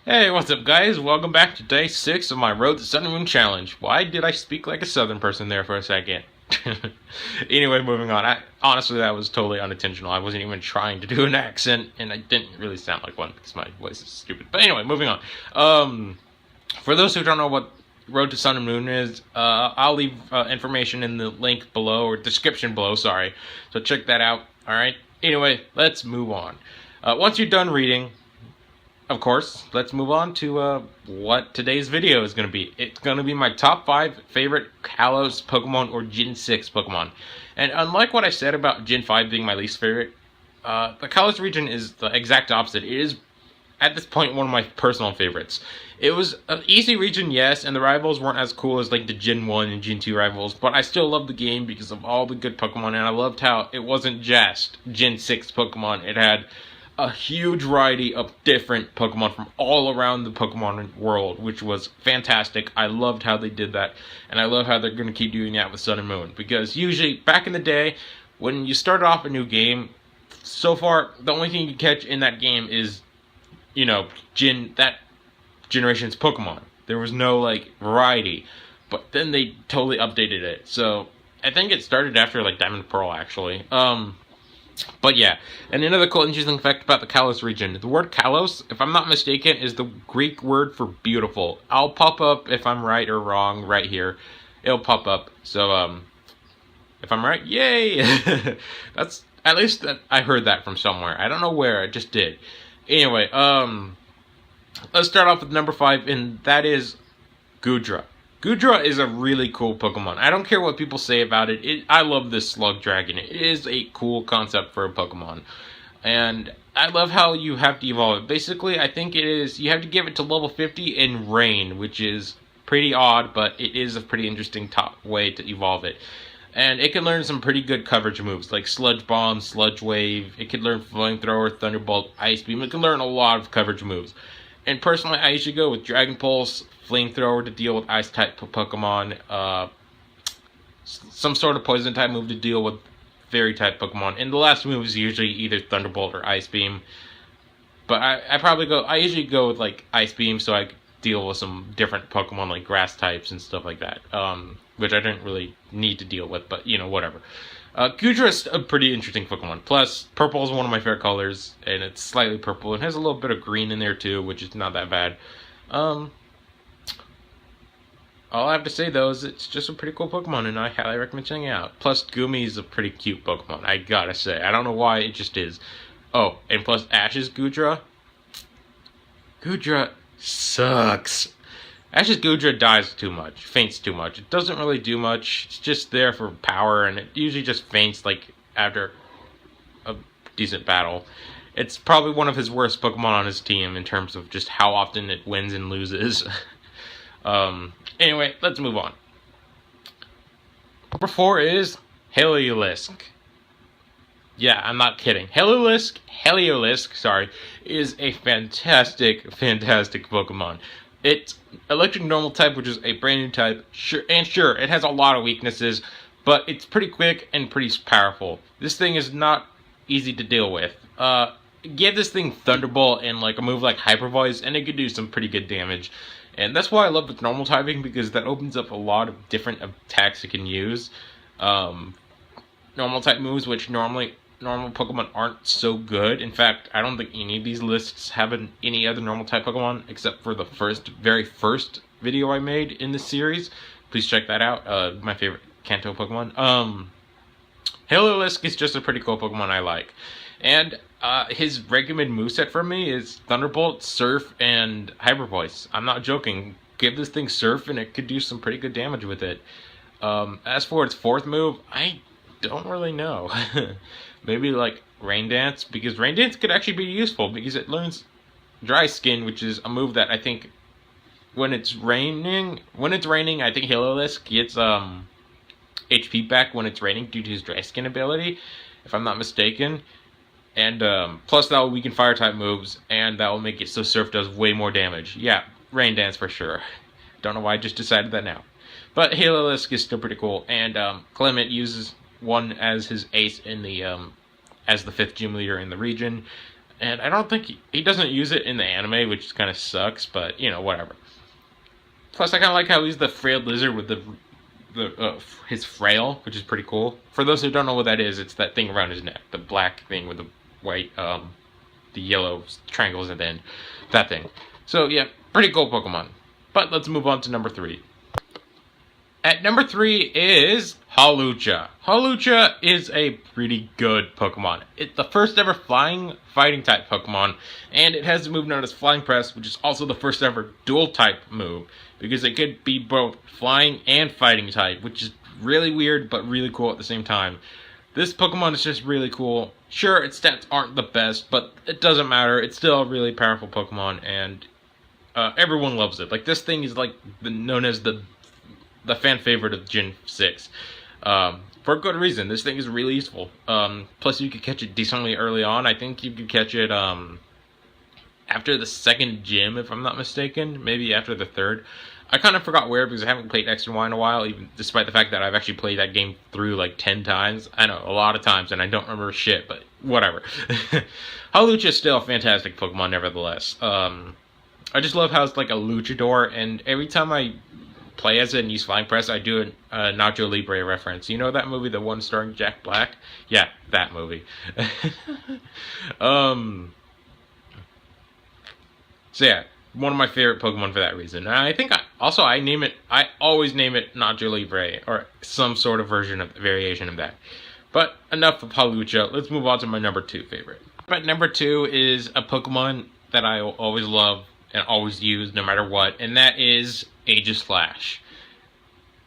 Hey, what's up, guys? Welcome back to day 6 of my Road to Sun and Moon challenge. Why did I speak like a southern person there for a second? Anyway, moving on. Honestly, that was totally unintentional. I wasn't even trying to do an accent, and I didn't really sound like one because my voice is stupid. But anyway, moving on. For those who don't know what Road to Sun and Moon is, I'll leave information in the link below, or description below, sorry. So check that out, alright? Anyway, let's move on. Once you're done reading, of course, let's move on to what today's video is going to be. It's going to be my top 5 favorite Kalos Pokemon or Gen 6 Pokemon. And unlike what I said about Gen 5 being my least favorite, the Kalos region is the exact opposite. It is, at this point, one of my personal favorites. It was an easy region, yes, and the rivals weren't as cool as like the Gen 1 and Gen 2 rivals, but I still loved the game because of all the good Pokemon, and I loved how it wasn't just Gen 6 Pokemon. It had a huge variety of different Pokemon from all around the Pokemon world, which was fantastic. I loved how they did that, and I love how they're going to keep doing that with Sun and Moon, because usually, back in the day, when you start off a new game, so far, the only thing you catch in that game is, you know, that generation's Pokemon. There was no, like, variety, but then they totally updated it, so I think it started after, like, Diamond and Pearl, actually. But yeah, and another cool interesting fact about the Kalos region. The word Kalos, if I'm not mistaken, is the Greek word for beautiful. I'll pop up if I'm right or wrong right here. It'll pop up. So, if I'm right, yay! That's, at least that I heard that from somewhere. I don't know where, I just did. Anyway, let's start off with number 5, and that is Goodra. Goodra is a really cool Pokemon. I don't care what people say about it. I love this slug dragon. It is a cool concept for a Pokemon. And I love how you have to evolve it. Basically, I think it is, you have to give it to level 50 in Rain, which is pretty odd, but it is a pretty interesting way to evolve it. And it can learn some pretty good coverage moves, like Sludge Bomb, Sludge Wave. It can learn Flamethrower, Thunderbolt, Ice Beam. It can learn a lot of coverage moves. And personally, I usually go with Dragon Pulse, Flamethrower to deal with Ice-type Pokemon, some sort of Poison-type move to deal with Fairy-type Pokemon. And the last move is usually either Thunderbolt or Ice Beam. But I usually go with, like, Ice Beam so I deal with some different Pokemon, like Grass types and stuff like that. Which I didn't really need to deal with, but, you know, whatever. Goodra is a pretty interesting Pokemon. Plus, purple is one of my favorite colors, and it's slightly purple. It has a little bit of green in there, too, which is not that bad. All I have to say, though, is it's just a pretty cool Pokemon, and I highly recommend checking it out. Plus, Gumi is a pretty cute Pokemon, I gotta say. I don't know why, it just is. Oh, and plus Ash's Goodra. Goodra sucks. Ash's Goodra dies too much, faints too much. It doesn't really do much. It's just there for power, and it usually just faints, like, after a decent battle. It's probably one of his worst Pokemon on his team in terms of just how often it wins and loses. Anyway, let's move on. Number 4 is Heliolisk. Yeah, I'm not kidding. Heliolisk, sorry, is a fantastic Pokemon. It's electric normal type, which is a brand new type. Sure, it has a lot of weaknesses, but it's pretty quick and pretty powerful. This thing is not easy to deal with. Give this thing Thunderbolt and like a move like Hyper Voice, and it could do some pretty good damage. And that's why I love its normal typing, because that opens up a lot of different attacks it can use. Normal type moves, which normal Pokemon aren't so good. In fact, I don't think any of these lists have any other normal type Pokemon except for the very first video I made in this series. Please check that out. My favorite Kanto Pokemon. Heliolisk is just a pretty cool Pokemon I like. And his recommended moveset for me is Thunderbolt, Surf, and Hyper Voice. I'm not joking. Give this thing Surf and it could do some pretty good damage with it. As for its 4th move, I don't really know. Maybe like Rain Dance, because Rain Dance could actually be useful because it learns Dry Skin, which is a move that I think when it's raining, I think Heliolisk gets HP back when it's raining due to his Dry Skin ability, if I'm not mistaken. And plus that will weaken fire type moves, and that will make it so Surf does way more damage. Yeah, Rain Dance for sure. Don't know why I just decided that now. But Heliolisk is still pretty cool, and Clement uses one as his ace in the as the 5th gym leader in the region. And I don't think he doesn't use it in the anime, which kind of sucks, but, you know, whatever. Plus, I kind of like how he's the frail lizard with his frail, which is pretty cool. For those who don't know what that is, it's that thing around his neck, the black thing with the white, the yellow triangles at the end, that thing. So yeah, pretty cool Pokemon. But let's move on to number 3. At number 3 is Hawlucha. Hawlucha is a pretty good Pokemon. It's the first ever flying fighting type Pokemon, and it has a move known as Flying Press, which is also the first ever dual type move, because it could be both flying and fighting type, which is really weird but really cool at the same time. This Pokemon is just really cool. Sure, its stats aren't the best, but it doesn't matter. It's still a really powerful Pokemon, and everyone loves it. Like, this thing is like known as the fan favorite of Gen 6. For a good reason. This thing is really useful. Plus, you could catch it decently early on. I think you could catch it after the 2nd gym, if I'm not mistaken. Maybe after the 3rd. I kind of forgot where, because I haven't played X and Y in a while, even despite the fact that I've actually played that game through like 10 times. I know, a lot of times, and I don't remember shit, but whatever. Hawlucha is still a fantastic Pokemon, nevertheless. I just love how it's like a luchador, and every time I play as it and use Flying Press, I do a Nacho Libre reference. You know that movie, the one starring Jack Black? Yeah, that movie. So yeah, one of my favorite Pokemon for that reason. And I think I always name it Nacho Libre, or some sort of variation of that. But enough of Hawlucha, let's move on to my number 2 favorite. But number 2 is a Pokemon that I always love and always use no matter what, and that is Aegislash.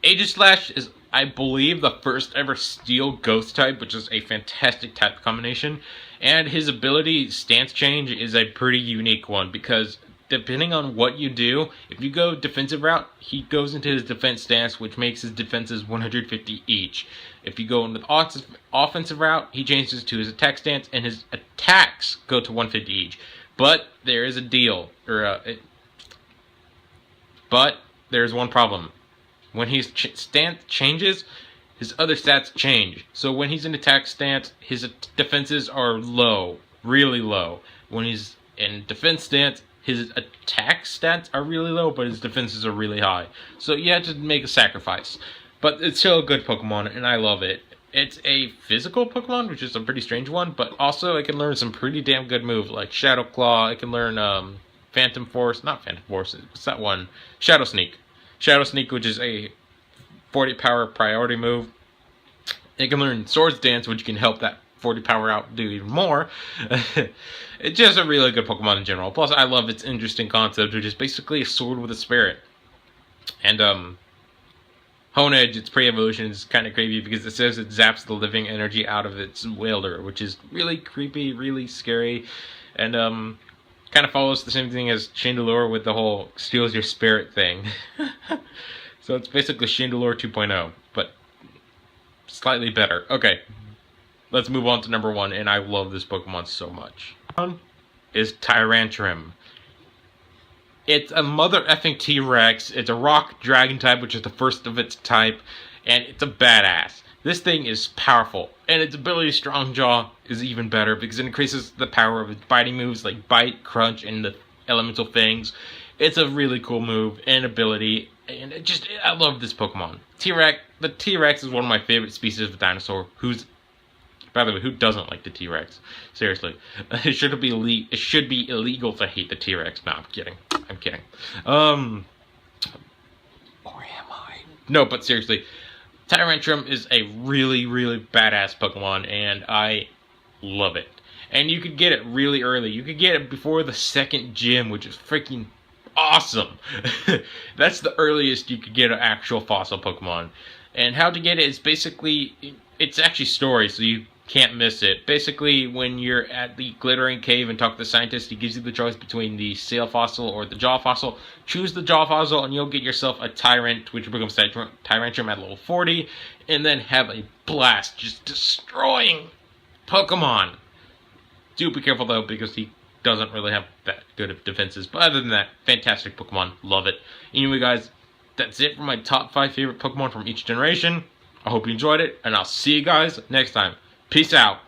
Aegislash is, I believe, the first ever Steel Ghost type, which is a fantastic type combination. And his ability, Stance Change, is a pretty unique one, because depending on what you do, if you go defensive route, he goes into his defense stance, which makes his defenses 150 each. If you go into the offensive route, he changes to his attack stance, and his attacks go to 150 each. But there is a deal, but there's one problem. When his stance changes, his other stats change. So when he's in attack stance, his defenses are low, really low. When he's in defense stance, his attack stats are really low, but his defenses are really high. So you have to make a sacrifice. But it's still a good Pokemon, and I love it. It's a physical Pokemon, which is a pretty strange one, but also it can learn some pretty damn good moves, like Shadow Claw. It can learn Phantom Force, not Phantom Force, what's that one? Shadow Sneak. Shadow Sneak, which is a 40 power priority move. It can learn Swords Dance, which can help that 40 power out do even more. It's just a really good Pokemon in general. Plus, I love its interesting concept, which is basically a sword with a spirit. And, Honedge, its pre-evolution, is kind of creepy because it says it zaps the living energy out of its wielder, which is really creepy, really scary, and, kind of follows the same thing as Chandelure with the whole steals your spirit thing. So it's basically Chandelure 2.0, but slightly better. Okay, let's move on to number 1, and I love this Pokemon so much. One is Tyrantrum. It's a mother effing T-Rex. It's a rock dragon type, which is the first of its type, and it's a badass. This thing is powerful, and its ability Strong Jaw is even better because it increases the power of its biting moves like Bite, Crunch, and the Elemental Fangs. It's a really cool move and ability, and I love this Pokemon. T-Rex. The T-Rex is one of my favorite species of dinosaur. By the way, who doesn't like the T-Rex? Seriously, it should be illegal to hate the T-Rex. No, I'm kidding. Or am I? No, but seriously, Tyrantrum is a really, really badass Pokemon, and I love it. And you could get it really early. You could get it before the 2nd gym, which is freaking awesome. That's the earliest you could get an actual fossil Pokemon. And how to get it is basically, it's actually story, so you can't miss it. Basically, when you're at the Glittering Cave and talk to the scientist, he gives you the choice between the Sail Fossil or the Jaw Fossil. Choose the Jaw Fossil and you'll get yourself a Tyrant, which becomes Tyrantrum at level 40, and then have a blast just destroying Pokemon. Do be careful though, because he doesn't really have that good of defenses. But other than that, fantastic Pokemon. Love it. Anyway, guys, that's it for my top 5 favorite Pokemon from each generation. I hope you enjoyed it, and I'll see you guys next time. Peace out.